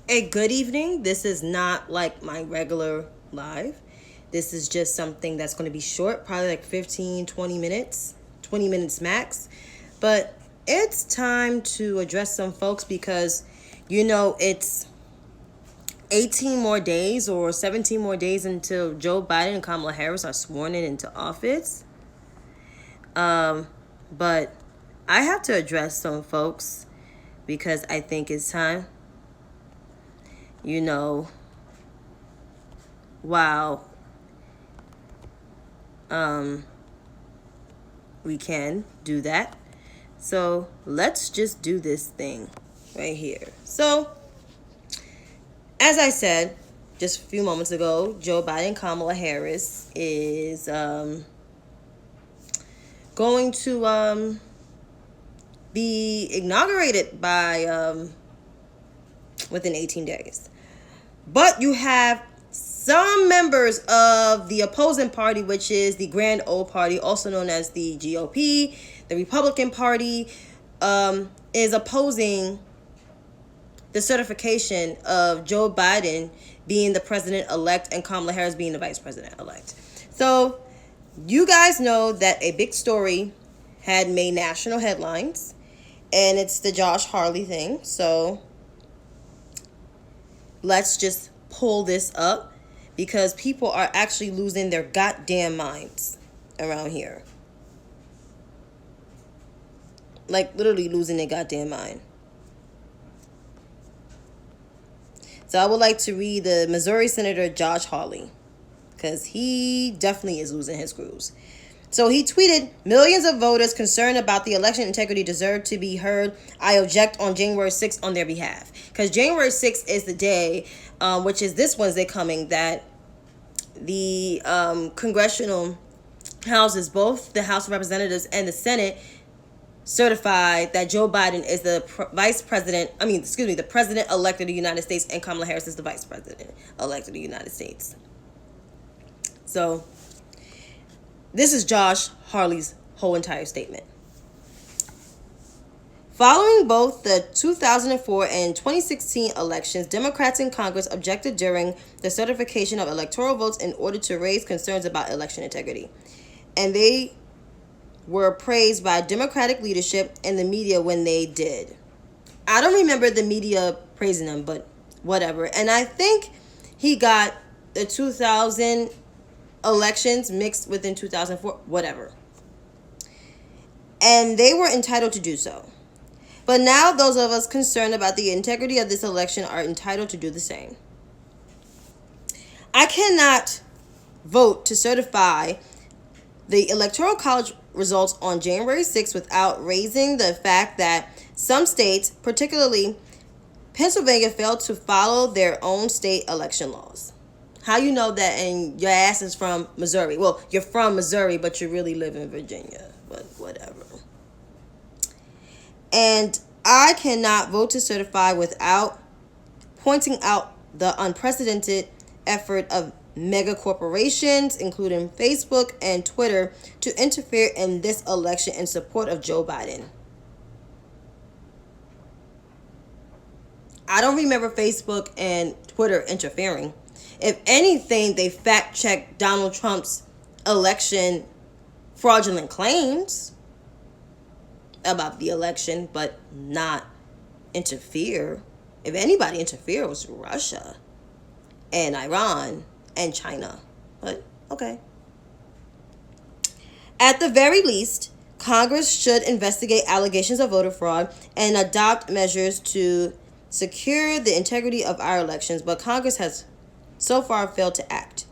A good evening. This is not like my regular live. This is just something that's going to be short, probably like 15, 20 minutes, 20 minutes max. But it's time to address some folks because, it's 18 more days or 17 more days until Joe Biden and Kamala Harris are sworn in into office. But I have to address some folks because I think it's time. Wow. We can do that. So let's just do this thing right here. So, as I said just a few moments ago, Joe Biden, Kamala Harris is going to be inaugurated by within 18 days. But you have some members of the opposing party, which is the Grand Old Party, also known as the GOP, the Republican Party, is opposing the certification of Joe Biden being the president-elect and Kamala Harris being the vice president-elect. So you guys know that a big story had made national headlines, and it's the Josh Hawley thing. So let's just pull this up because people are actually losing their goddamn minds around here. Like, literally losing their goddamn mind. So I would like to read the Missouri Senator Josh Hawley, because he definitely is losing his grooves. So he tweeted, "Millions of voters concerned about the election integrity deserve to be heard. I object on January 6th on their behalf." Because January 6th is the day, which is this Wednesday coming, that the congressional houses, both the House of Representatives and the Senate, certified that Joe Biden is the the president-elect of the United States, and Kamala Harris is the vice president-elect of the United States. So this is Josh Hawley's whole entire statement. Following both the 2004 and 2016 elections, Democrats in Congress objected during the certification of electoral votes in order to raise concerns about election integrity. And they were praised by Democratic leadership and the media when they did. I don't remember the media praising them, but whatever. And I think he got the 2000 elections mixed within 2004, whatever. And they were entitled to do so. But now those of us concerned about the integrity of this election are entitled to do the same. I cannot vote to certify the Electoral College results on January 6th without raising the fact that some states, particularly Pennsylvania, failed to follow their own state election laws. How you know that? And your ass is from Missouri. Well, you're from Missouri, but you really live in Virginia. But whatever. And I cannot vote to certify without pointing out the unprecedented effort of mega corporations, including Facebook and Twitter, to interfere in this election in support of Joe Biden. I don't remember Facebook and Twitter interfering. If anything, they fact-checked Donald Trump's election fraudulent claims about the election, but not interfere. If anybody interfered, it was Russia and Iran and China. But okay. At the very least, Congress should investigate allegations of voter fraud and adopt measures to secure the integrity of our elections, but Congress has so far failed to act.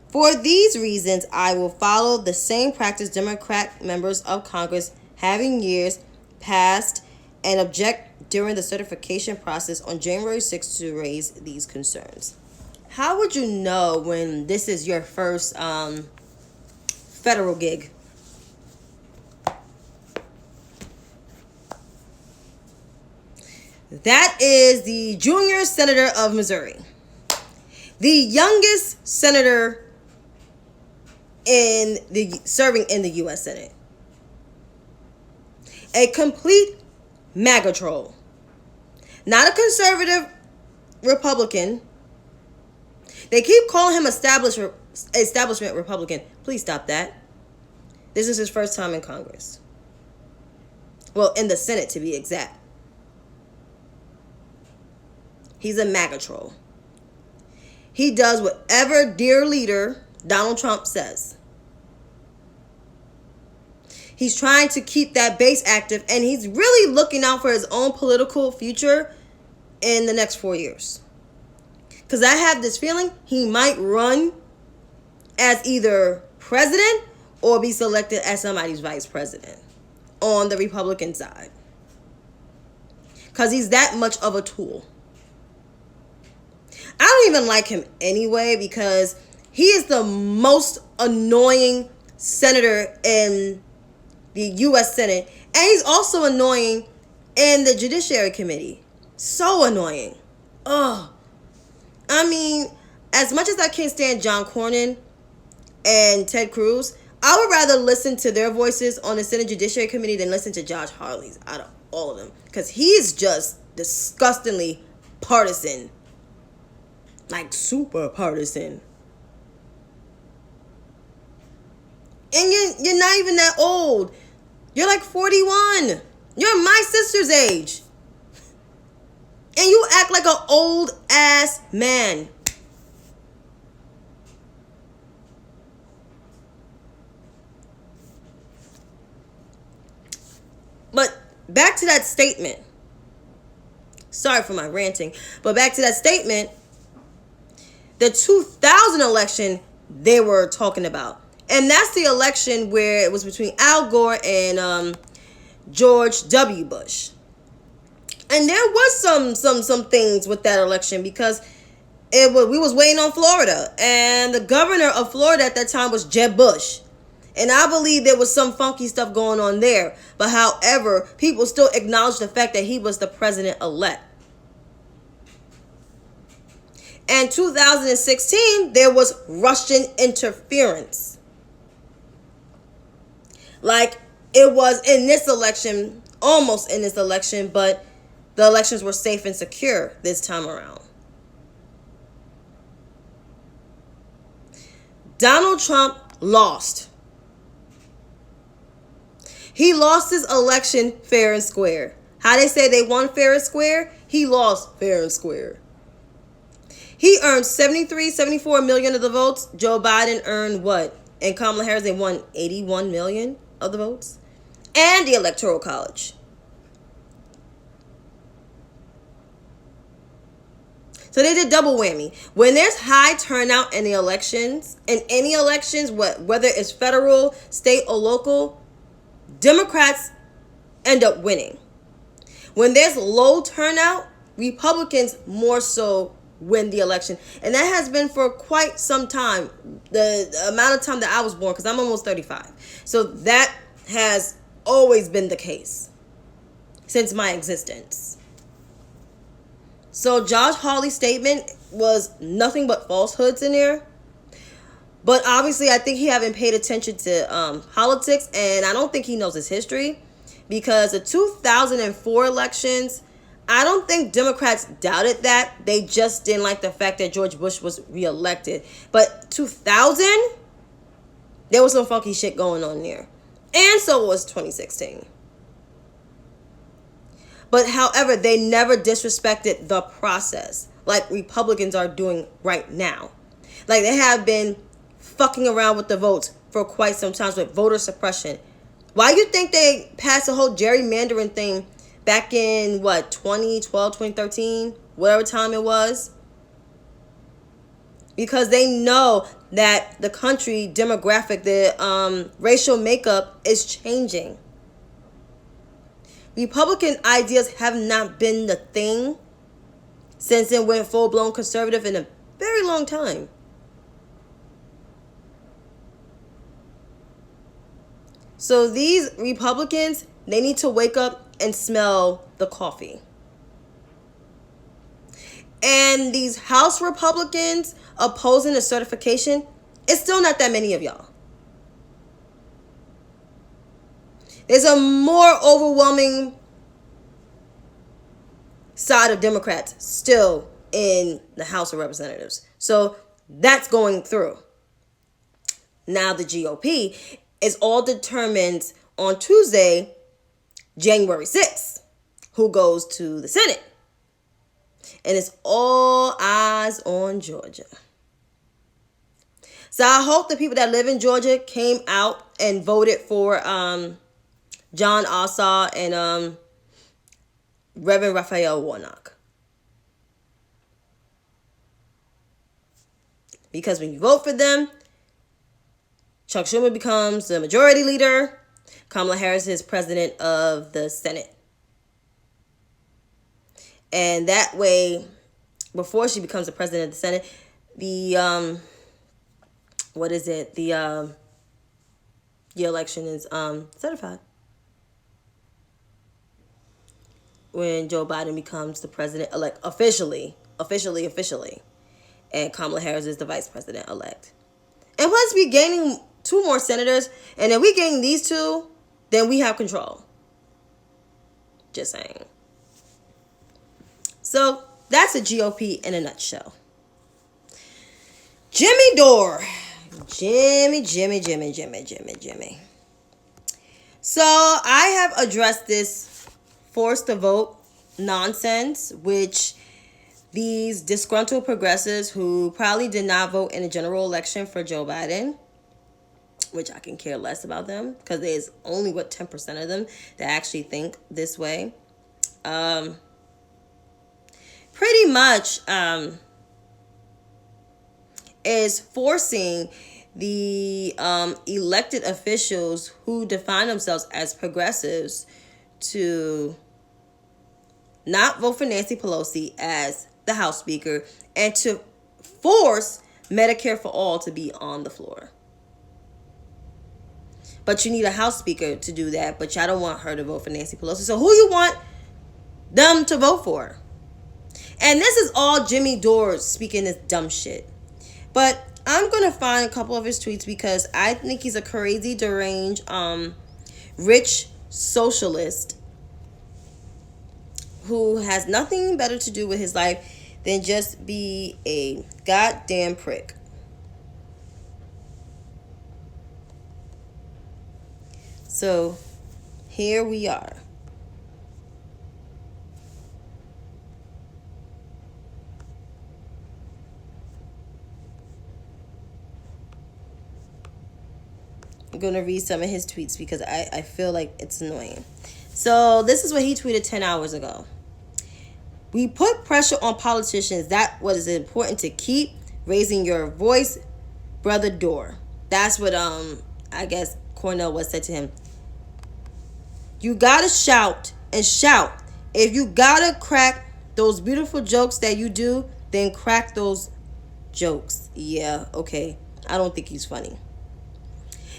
For these reasons, I will follow the same practice Democrat members of Congress have in years past and object during the certification process on January 6th to raise these concerns. How would you know when this is your first federal gig? That is the junior senator of Missouri. The youngest senator serving in the U.S. Senate. A complete MAGA troll. Not a conservative Republican. They keep calling him establishment Republican. Please stop that. This is his first time in Congress. Well, in the Senate, to be exact. He's a MAGA troll. He does whatever dear leader Donald Trump says. He's trying to keep that base active, and he's really looking out for his own political future in the next 4 years. Because I have this feeling he might run as either president or be selected as somebody's vice president on the Republican side. Because he's that much of a tool. I don't even like him anyway because he is the most annoying senator in the U.S. Senate. And he's also annoying in the Judiciary Committee. So annoying. Ugh. I mean, as much as I can't stand John Cornyn and Ted Cruz, I would rather listen to their voices on the Senate Judiciary Committee than listen to Josh Hawley's out of all of them. Because he's just disgustingly partisan. Like super partisan. And you're not even that old. You're like 41. You're my sister's age. And you act like an old ass man. But back to that statement. Sorry for my ranting. But back to that statement. The 2000 election they were talking about. And that's the election where it was between Al Gore and George W. Bush. And there was some things with that election because we was waiting on Florida. And the governor of Florida at that time was Jeb Bush. And I believe there was some funky stuff going on there. But however, people still acknowledge the fact that he was the president-elect. And 2016, there was Russian interference. Like it was in this election, almost in this election, but the elections were safe and secure this time around. Donald Trump lost. He lost his election fair and square. How they say they won fair and square? He lost fair and square. He earned 74 million of the votes. Joe Biden earned what? And Kamala Harris, they won 81 million of the votes. And the Electoral College. So they did double whammy. When there's high turnout in the elections, in any elections, whether it's federal, state, or local, Democrats end up winning. When there's low turnout, Republicans more so win the election. And that has been for quite some time. The amount of time that I was born, because I'm almost 35. So that has always been the case since my existence. So Josh Hawley's statement was nothing but falsehoods in there. But obviously, I think he haven't paid attention to politics, and I don't think he knows his history. Because the 2004 elections, I don't think Democrats doubted that. They just didn't like the fact that George Bush was reelected. But 2000, there was some funky shit going on there. And so was 2016. But however, they never disrespected the process like Republicans are doing right now. Like they have been fucking around with the votes for quite some time with voter suppression. Why you think they passed the whole gerrymandering thing back in 2012, 2013, whatever time it was? Because they know that the country demographic, the racial makeup is changing. Republican ideas have not been the thing since it went full-blown conservative in a very long time. So these Republicans, they need to wake up and smell the coffee. And these House Republicans opposing the certification, it's still not that many of y'all. There's a more overwhelming side of Democrats still in the House of Representatives. So that's going through. Now the GOP is all determined on Tuesday, January 6th, who goes to the Senate. And it's all eyes on Georgia. So I hope the people that live in Georgia came out and voted for John Ossoff and Reverend Raphael Warnock. Because when you vote for them, Chuck Schumer becomes the majority leader. Kamala Harris is president of the Senate. And that way, before she becomes the president of the Senate, the election is certified. When Joe Biden becomes the president-elect officially. And Kamala Harris is the vice president-elect. And once we gaining 2 more senators, and then we gain these 2, then we have control. Just saying. So that's a GOP in a nutshell. Jimmy Dore. Jimmy. So I have addressed this forced to vote nonsense, which these disgruntled progressives who probably did not vote in a general election for Joe Biden, which I can care less about them because there's only 10% of them that actually think this way. Pretty much is forcing the elected officials who define themselves as progressives to not vote for Nancy Pelosi as the House Speaker and to force Medicare for All to be on the floor. But you need a House Speaker to do that, but y'all don't want her to vote for Nancy Pelosi. So who you want them to vote for? And this is all Jimmy Dore speaking this dumb shit. But I'm going to find a couple of his tweets because I think he's a crazy, deranged, rich socialist who has nothing better to do with his life than just be a goddamn prick. So here we are. I'm going to read some of his tweets because I feel like it's annoying. So this is what he tweeted 10 hours ago. We put pressure on politicians. That what is important to keep raising your voice, Brother Dore. That's what I guess Cornell was said to him. You gotta shout and shout. If you gotta crack those beautiful jokes that you do, then crack those jokes. Yeah, okay. I don't think he's funny.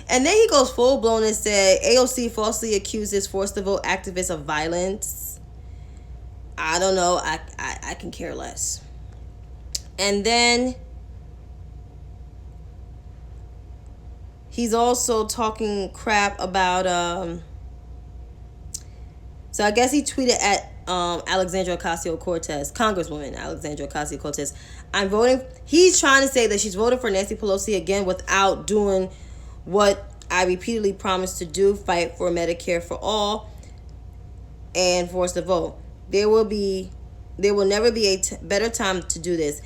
And then he goes full blown and said AOC falsely accuses forced to vote activists of violence. I don't know. I can care less. And then he's also talking crap about so I guess he tweeted at Alexandria Ocasio-Cortez, Congresswoman Alexandria Ocasio-Cortez. I'm voting. He's trying to say that she's voting for Nancy Pelosi again without doing what I repeatedly promised to do, fight for Medicare for all and force the vote. There will never be a better time to do this.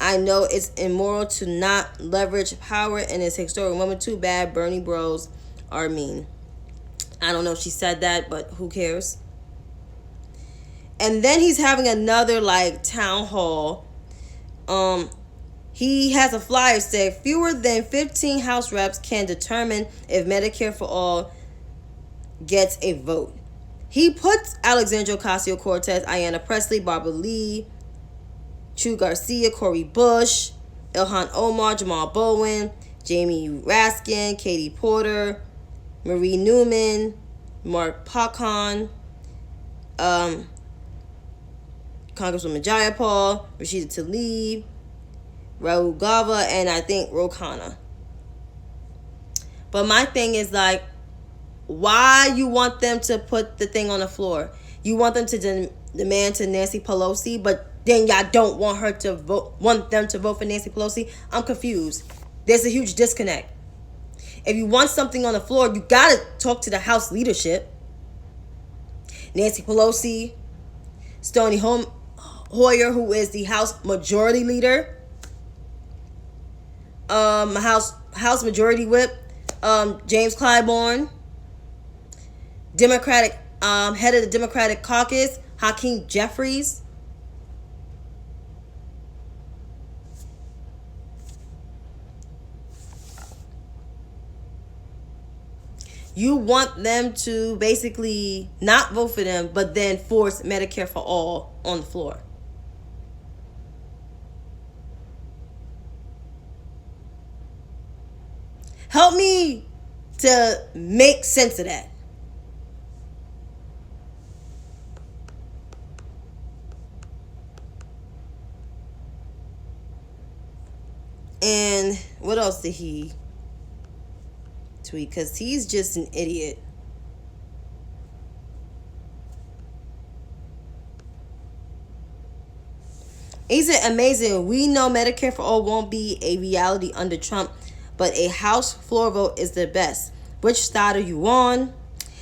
I know it's immoral to not leverage power in this historic moment. Too bad Bernie bros are mean. I don't know if she said that, but who cares? And then he's having another town hall. He has a flyer saying fewer than 15 House reps can determine if Medicare for All gets a vote. He puts Alexandria Ocasio-Cortez, Ayanna Pressley, Barbara Lee, Chu Garcia, Cori Bush, Ilhan Omar, Jamal Bowen, Jamie Raskin, Katie Porter, Marie Newman, Mark Pakhan, Congresswoman Jayapal, Rashida Tlaib, Raul Gava, and I think Rokana. But my thing is why you want them to put the thing on the floor? You want them to demand to Nancy Pelosi, but then y'all don't want them to vote for Nancy Pelosi. I'm confused. There's a huge disconnect. If you want something on the floor, you gotta talk to the House leadership. Nancy Pelosi, Stony Hoyer, who is the House Majority Leader, House Majority Whip, James Clyburn, Democratic head of the Democratic Caucus, Hakeem Jeffries. You want them to basically not vote for them, but then force Medicare for all on the floor. Help me to make sense of that. And what else did he tweet? Because he's just an idiot. He said, amazing. We know Medicare for all won't be a reality under Trump, but a House floor vote is the best. Which side are you on?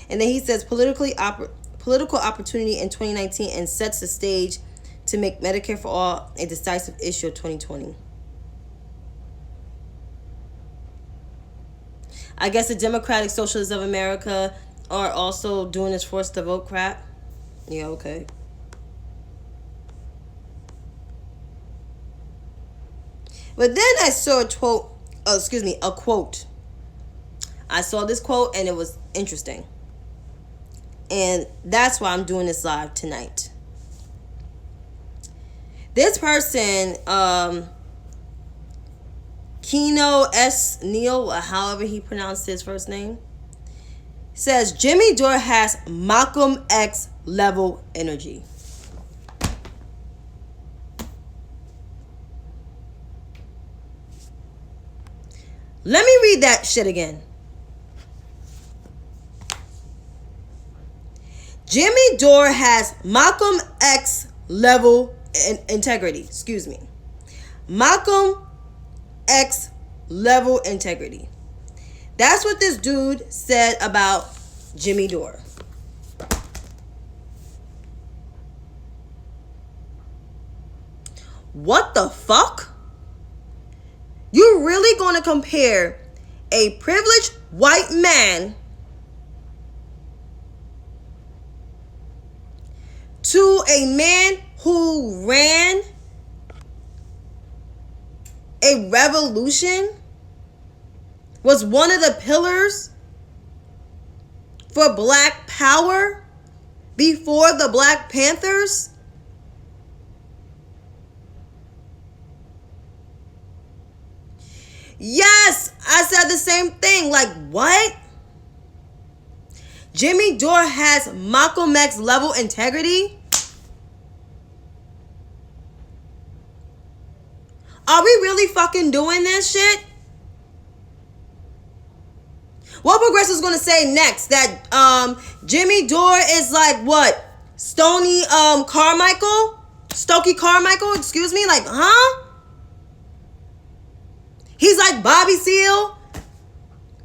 And then he says political opportunity in 2019 and sets the stage to make Medicare for all a decisive issue of 2020. I guess the Democratic Socialists of America are also doing this forced to vote crap. Yeah, okay. But then I saw a quote. I saw this quote and it was interesting. And that's why I'm doing this live tonight. This person, Keno S. Neal, however he pronounced his first name, says Jimmy Dore has Malcolm X level energy. Let me read that shit again. Jimmy Dore has Malcolm X level integrity. Excuse me. Malcolm X level integrity. That's what this dude said about Jimmy Dore. What the fuck? You really gonna compare a privileged white man to a man who ran a revolution, was one of the pillars for Black Power before the Black Panthers? Yes, I said the same thing. Like, what? Jimmy Dore has Malcolm X level integrity? Are we really fucking doing this shit? What progressive's gonna say next? That Jimmy Dore is like what? Stokey Carmichael, excuse me? Like, huh? He's like Bobby Seale?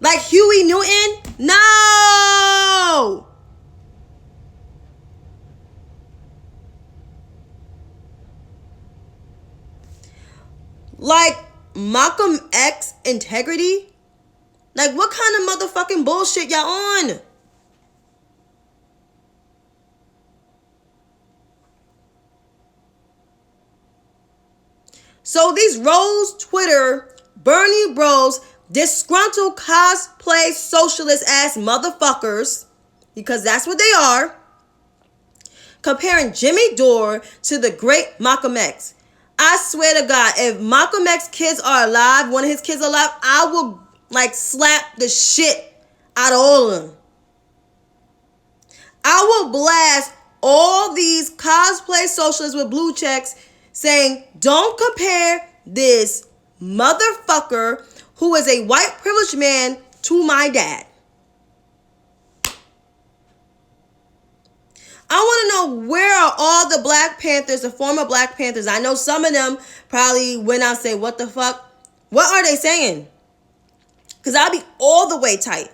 Like Huey Newton? No! Like Malcolm X integrity? Like what kind of motherfucking bullshit y'all on? So these Rose Twitter Bernie Bros, disgruntled cosplay socialist ass motherfuckers, because that's what they are, comparing Jimmy Dore to the great Malcolm X. I swear to God, if Malcolm X kids are alive, one of his kids are alive, I will like slap the shit out of all of them. I will blast all these cosplay socialists with blue checks saying, don't compare this motherfucker who is a white privileged man to my dad. I want to know, where are all the Black Panthers, the former Black Panthers? I know some of them probably went out and say, what the fuck? What are they saying? Because I'll be all the way tight.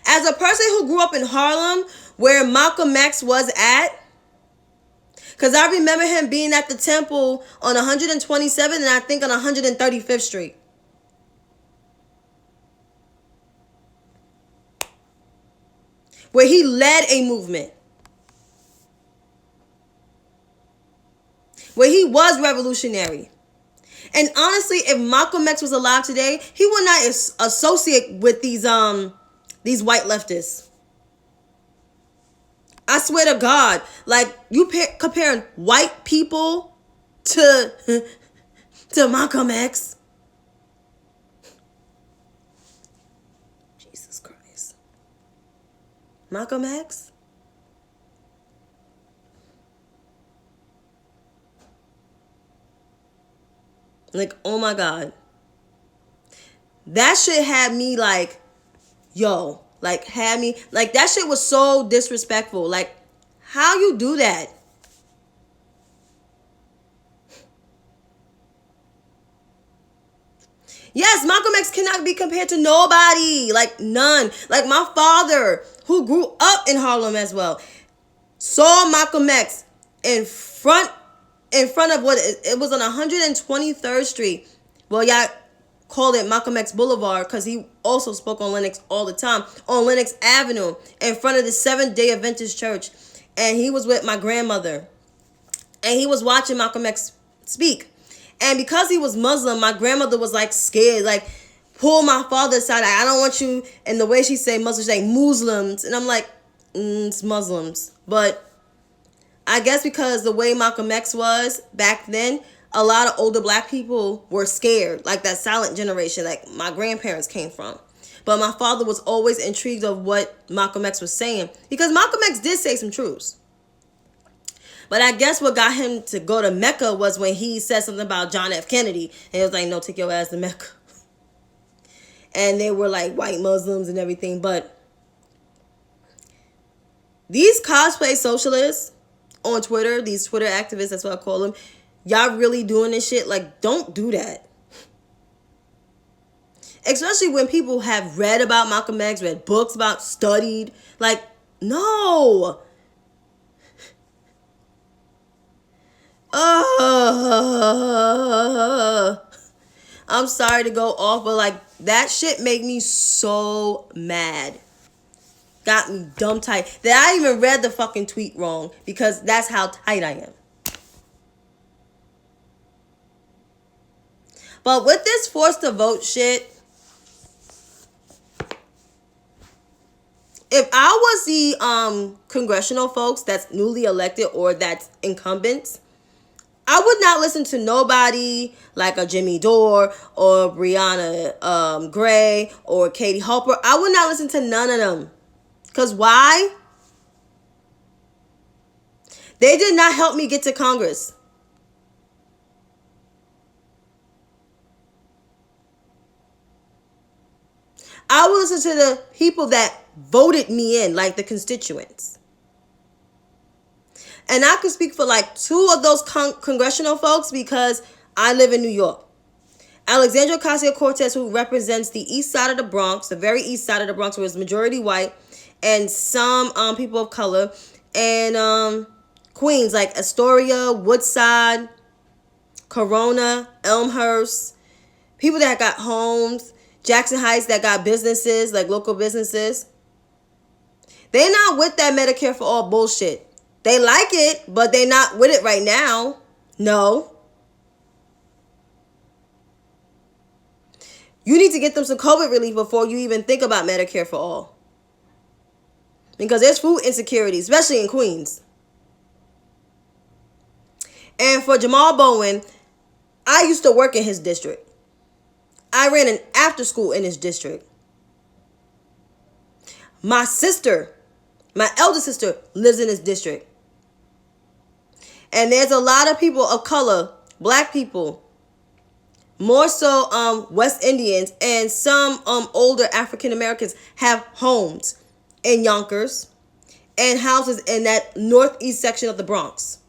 As a person who grew up in Harlem, where Malcolm X was at, because I remember him being at the temple on 127th and I think on 135th Street. Where he led a movement. Where he was revolutionary. And honestly, if Malcolm X was alive today, he would not associate with these white leftists. I swear to God, like, you comparing white people to Malcolm X. Jesus Christ. Malcolm X? Like, oh my God. That shit had me like, yo, like, had me, like, that shit was so disrespectful. Like, how you do that? Yes, Malcolm X cannot be compared to nobody. Like, none. Like, my father, who grew up in Harlem as well, saw Malcolm X in front of what, it was on 123rd Street. Well, y'all called it Malcolm X Boulevard because he also spoke on Lenox all the time. On Lenox Avenue, in front of the Seventh-day Adventist Church. And he was with my grandmother. And he was watching Malcolm X speak. And because he was Muslim, my grandmother was like scared, like, pull my father aside. I don't want you. And the way she say Muslims, she say Muslims. And I'm like, it's Muslims. But I guess because the way Malcolm X was back then, a lot of older Black people were scared, like that silent generation, like my grandparents came from. But my father was always intrigued of what Malcolm X was saying, because Malcolm X did say some truths. But I guess what got him to go to Mecca was when he said something about John F. Kennedy. And he was like, no, take your ass to Mecca. And they were like white Muslims and everything. But these cosplay socialists on Twitter, these Twitter activists, that's what I call them, y'all really doing this shit? Like, don't do that. Especially when people have read about Malcolm X, read books about, studied. Like, no. I'm sorry to go off, but like, that shit made me so mad. Got me dumb tight. That I even read the fucking tweet wrong, because that's how tight I am. But with this forced to vote shit, if I was the congressional folks that's newly elected or that's incumbents, I would not listen to nobody like a Jimmy Dore or Brianna Gray or Katie Halper. I would not listen to none of them. Because why? They did not help me get to Congress. I will listen to the people that voted me in, like the constituents. And I could speak for like two of those congressional folks because I live in New York. Alexandria Ocasio-Cortez, who represents the east side of the Bronx, the very east side of the Bronx, where it's majority white, and some people of color, and Queens, like Astoria, Woodside, Corona, Elmhurst, people that got homes, Jackson Heights that got businesses, like local businesses. They're not with that Medicare for all bullshit. They like it, but they're not with it right now. No. You need to get them some COVID relief before you even think about Medicare for all. Because there's food insecurity, especially in Queens. And for Jamal Bowen, I used to work in his district. I ran an after school in his district. My sister, my elder sister, lives in his district. And there's a lot of people of color, Black people, more so West Indians, and some older African Americans have homes in Yonkers, and houses in that northeast section of the Bronx.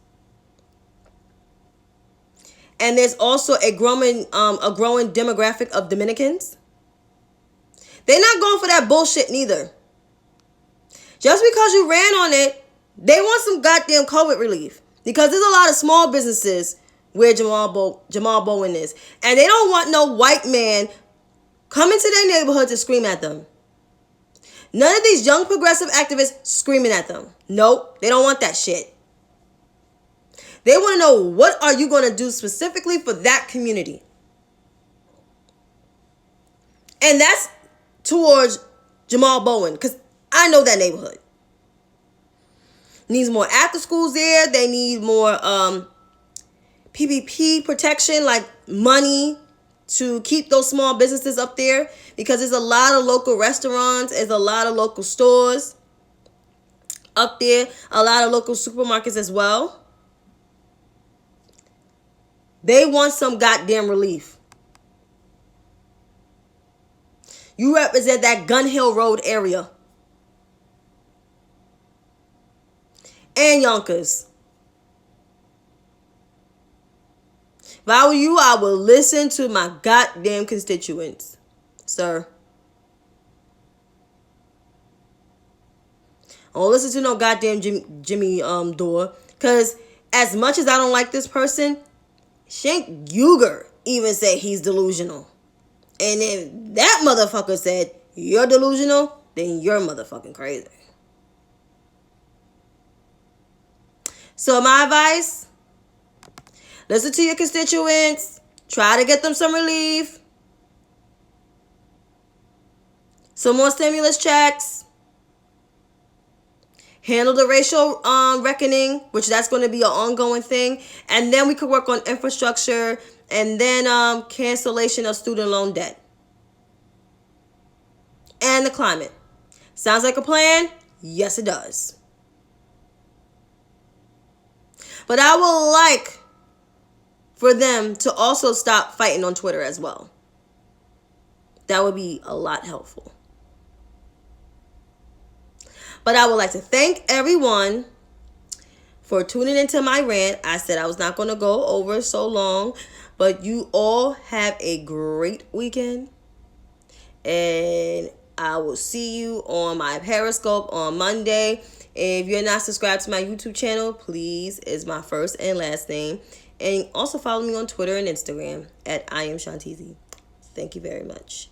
And there's also a growing demographic of Dominicans. They're not going for that bullshit neither. Just because you ran on it, they want some goddamn COVID relief. Because there's a lot of small businesses where Jamal Bowen is. And they don't want no white man coming to their neighborhood to scream at them. None of these young progressive activists screaming at them. Nope, they don't want that shit. They want to know, what are you going to do specifically for that community? And that's towards Jamal Bowen, because I know that neighborhood. Needs more after schools there. They need more PPP protection, like money to keep those small businesses up there, because there's a lot of local restaurants, there's a lot of local stores up there, a lot of local supermarkets as well. They want some goddamn relief. You represent that Gun Hill Road area. And Yonkers. If I were you, I would listen to my goddamn constituents, sir. I don't listen to no goddamn Jimmy Dore. Because as much as I don't like this person, Cenk Uygur even said he's delusional. And if that motherfucker said you're delusional, then you're motherfucking crazy. So my advice, listen to your constituents. Try to get them some relief. Some more stimulus checks. Handle the racial reckoning, which that's going to be an ongoing thing. And then we could work on infrastructure and then cancellation of student loan debt. And the climate. Sounds like a plan? Yes, it does. But I would like for them to also stop fighting on Twitter as well. That would be a lot helpful. But I would like to thank everyone for tuning into my rant. I said I was not going to go over so long, but you all have a great weekend. And I will see you on my Periscope on Monday. If you're not subscribed to my YouTube channel, please, is my first and last name. And also follow me on Twitter and Instagram at I am Shantizi. Thank you very much.